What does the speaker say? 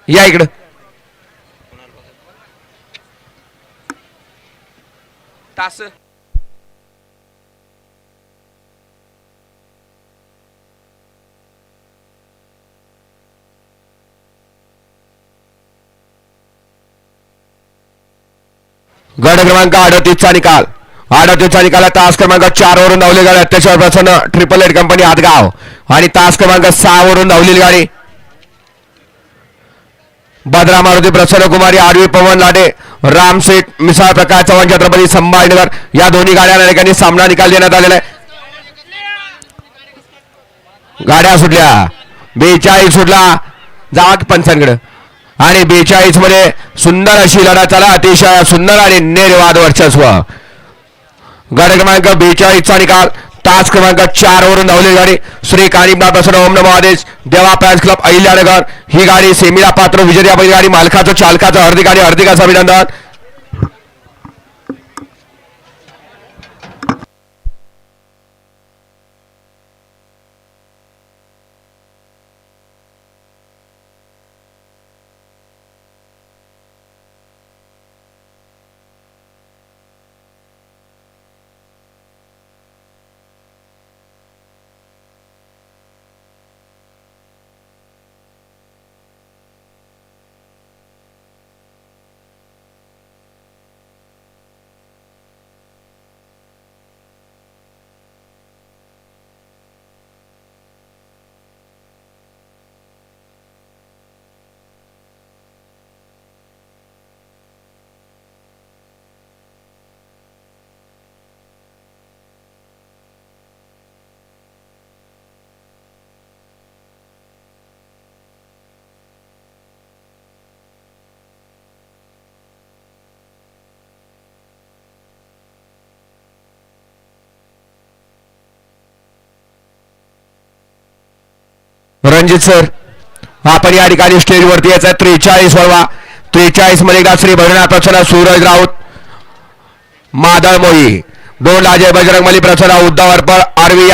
या इकडं. तास गट क्रमांक 38चा निकाल. 38चा निकाल तास क्रमांक 4 वरून धावलेली गाडी अत्याचार प्रसन्न ट्रिपल एड कंपनी आदगाव आणि तास क्रमांक 6 वरून धावलेली गाडी भद्रा मारुती प्रसन्न कुमारी आरवी पवन लाडे रामसेठ मिसाळ प्रकाश चव्हाण छत्रपती संभाजीनगर या दोन्ही गाड्या ठिकाणी सामना निकाल देण्यात आलेला आहे. गाड्या सुटल्या 42 सुटला जावा पंचांकडे आणि 42 मध्ये सुंदर अशी लढत झाला. अतिशय सुंदर आणि निर्वाद वर्चस्व. गट क्रमांक 42 चा निकाल तास क्रमांक 4 वरून धावलेली गाडी श्री कानिमनाथ प्रसन्न ओम नमो आदेश देवा प्रायस क्लब अहिल्यानगर ही गाडी सेमीला पात्र विजेत्या बैलगाडी मालकाचं चालकाचं हार्दिक असं अभिनंदन. रणजित सर आपण या ठिकाणी स्टेजवरती याचा 43 मध्ये एकदा श्री भैरवनाथ प्रसन्न सूरज राऊत मादळ मोही 2 लाजे बजरंगबली प्रसन्न उद्धव अर्पण आरवी